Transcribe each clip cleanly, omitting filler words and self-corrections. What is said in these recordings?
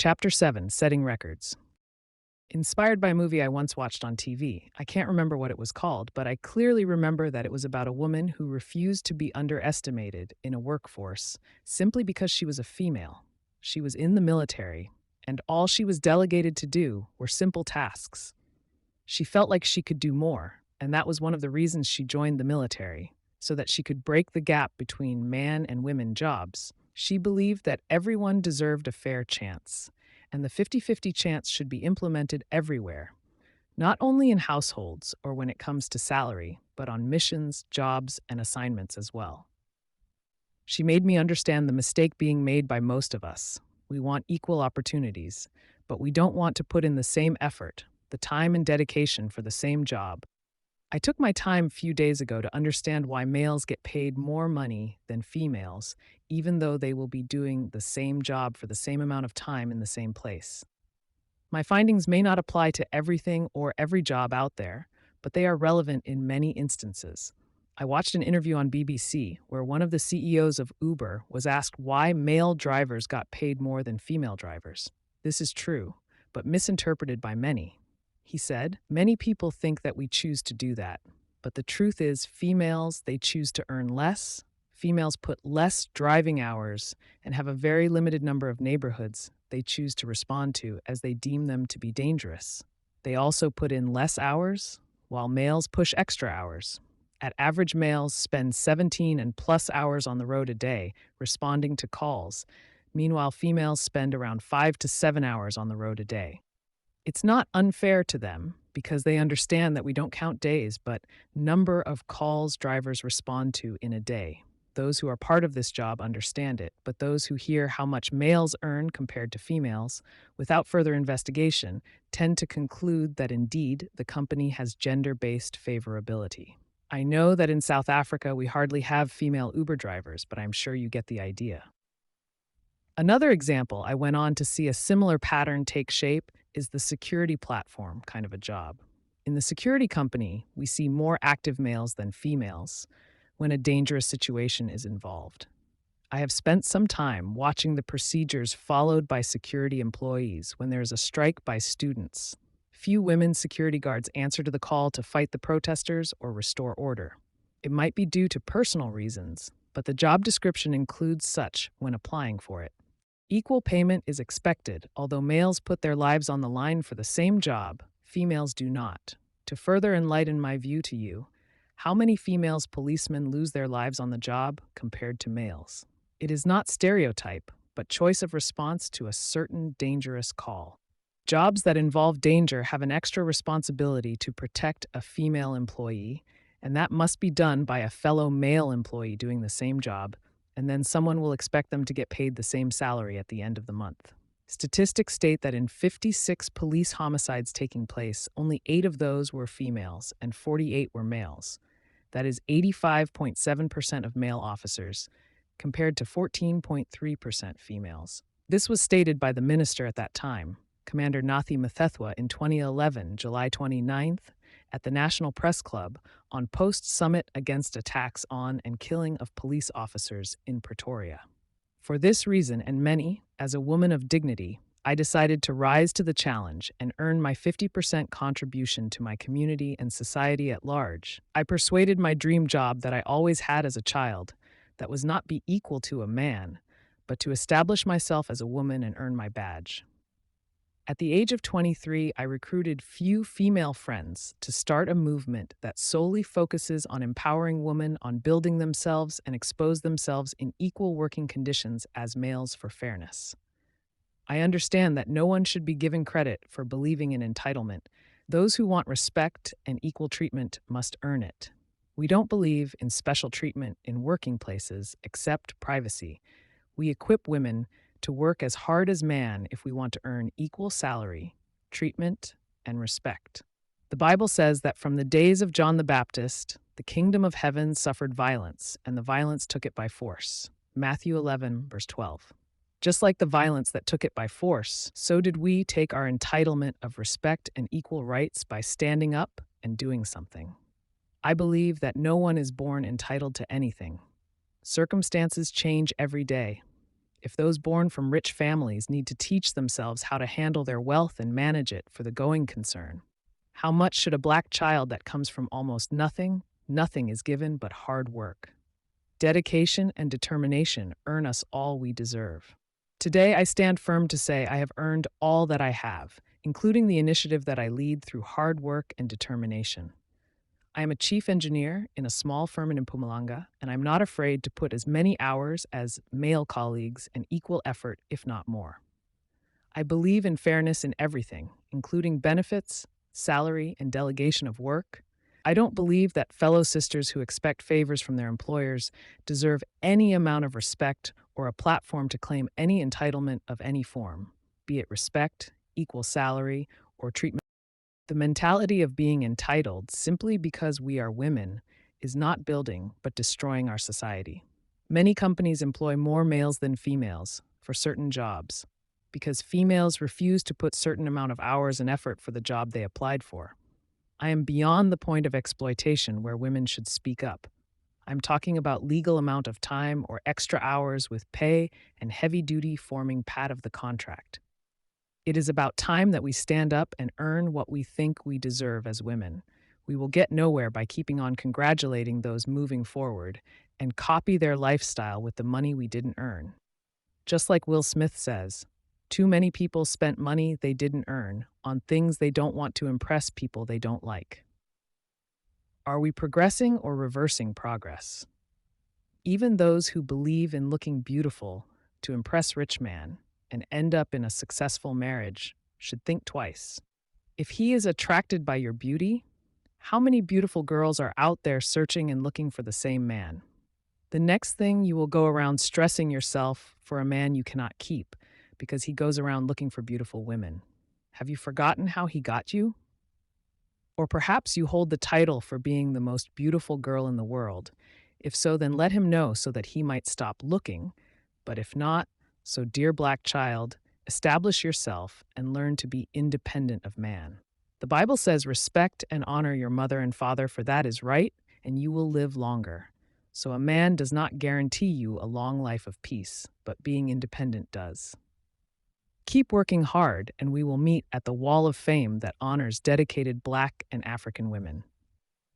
Chapter 7, Setting Records. Inspired by a movie I once watched on TV. I can't remember what it was called, but I clearly remember that it was about a woman who refused to be underestimated in a workforce simply because she was a female. She was in the military, and all she was delegated to do were simple tasks. She felt like she could do more, and that was one of the reasons she joined the military, so that she could break the gap between man and women jobs. She believed that everyone deserved a fair chance, and the 50-50 chance should be implemented everywhere, not only in households or when it comes to salary, but on missions, jobs, and assignments as well. She made me understand the mistake being made by most of us. We want equal opportunities, but we don't want to put in the same effort, the time and dedication for the same job. I took my time a few days ago to understand why males get paid more money than females, even though they will be doing the same job for the same amount of time in the same place. My findings may not apply to everything or every job out there, but they are relevant in many instances. I watched an interview on BBC where one of the CEOs of Uber was asked why male drivers got paid more than female drivers. This is true, but misinterpreted by many. He said, "Many people think that we choose to do that, but the truth is females, they choose to earn less. Females put less driving hours and have a very limited number of neighborhoods they choose to respond to as they deem them to be dangerous. They also put in less hours, while males push extra hours. At average, males spend 17 and plus hours on the road a day responding to calls. Meanwhile, females spend around 5 to 7 hours on the road a day. It's not unfair to them because they understand that we don't count days, but number of calls drivers respond to in a day. Those who are part of this job understand it, but those who hear how much males earn compared to females, without further investigation, tend to conclude that indeed the company has gender-based favorability. I know that in South Africa we hardly have female Uber drivers, but I'm sure you get the idea. Another example I went on to see a similar pattern take shape is the security platform kind of a job. In the security company, we see more active males than females when a dangerous situation is involved. I have spent some time watching the procedures followed by security employees when there is a strike by students. Few women security guards answer to the call to fight the protesters or restore order. It might be due to personal reasons, but the job description includes such when applying for it. Equal payment is expected, although males put their lives on the line for the same job, females do not. To further enlighten my view to you, how many females policemen lose their lives on the job compared to males? It is not stereotype, but choice of response to a certain dangerous call. Jobs that involve danger have an extra responsibility to protect a female employee, and that must be done by a fellow male employee doing the same job, and then someone will expect them to get paid the same salary at the end of the month. Statistics state that in 56 police homicides taking place, only 8 of those were females and 48 were males. That is 85.7% of male officers, compared to 14.3% females. This was stated by the minister at that time, Commander Nathi Mthethwa, in 2011, July 29th, at the National Press Club on post-summit against attacks on and killing of police officers in Pretoria. For this reason and many, as a woman of dignity, I decided to rise to the challenge and earn my 50% contribution to my community and society at large. I persuaded my dream job that I always had as a child, that was not be equal to a man, but to establish myself as a woman and earn my badge. At the age of 23, I recruited few female friends to start a movement that solely focuses on empowering women on building themselves and expose themselves in equal working conditions as males for fairness. I understand that no one should be given credit for believing in entitlement. Those who want respect and equal treatment must earn it. We don't believe in special treatment in working places except privacy. We equip women to work as hard as man if we want to earn equal salary, treatment, and respect. The Bible says that from the days of John the Baptist, the kingdom of heaven suffered violence, and the violence took it by force. Matthew 11, verse 12. Just like the violence that took it by force, so did we take our entitlement of respect and equal rights by standing up and doing something. I believe that no one is born entitled to anything. Circumstances change every day. if those born from rich families need to teach themselves how to handle their wealth and manage it for the going concern? How much should a black child that comes from almost nothing, nothing is given but hard work? Dedication and determination earn us all we deserve. Today, I stand firm to say I have earned all that I have, including the initiative that I lead through hard work and determination. I am a chief engineer in a small firm in Mpumalanga, and I'm not afraid to put as many hours as male colleagues and equal effort, if not more. I believe in fairness in everything, including benefits, salary, and delegation of work. I don't believe that fellow sisters who expect favors from their employers deserve any amount of respect or a platform to claim any entitlement of any form, be it respect, equal salary, or treatment. The mentality of being entitled simply because we are women is not building but destroying our society. Many companies employ more males than females for certain jobs because females refuse to put certain amount of hours and effort for the job they applied for. I am beyond the point of exploitation where women should speak up. I'm talking about legal amount of time or extra hours with pay and heavy duty forming part of the contract. It is about time that we stand up and earn what we think we deserve as women. We will get nowhere by keeping on congratulating those moving forward and copy their lifestyle with the money we didn't earn. Just like Will Smith says, too many people spent money they didn't earn on things they don't want to impress people they don't like. Are we progressing or reversing progress? Even those who believe in looking beautiful to impress rich man and end up in a successful marriage should think twice. If he is attracted by your beauty, how many beautiful girls are out there searching and looking for the same man? The next thing you will go around stressing yourself for a man you cannot keep because he goes around looking for beautiful women. Have you forgotten how he got you? Or perhaps you hold the title for being the most beautiful girl in the world. If so, then let him know so that he might stop looking. But if not, so dear black child, establish yourself and learn to be independent of man. The Bible says, respect and honor your mother and father, for that is right, and you will live longer. So a man does not guarantee you a long life of peace, but being independent does. Keep working hard, and we will meet at the wall of fame that honors dedicated Black and African women.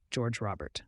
George Robert.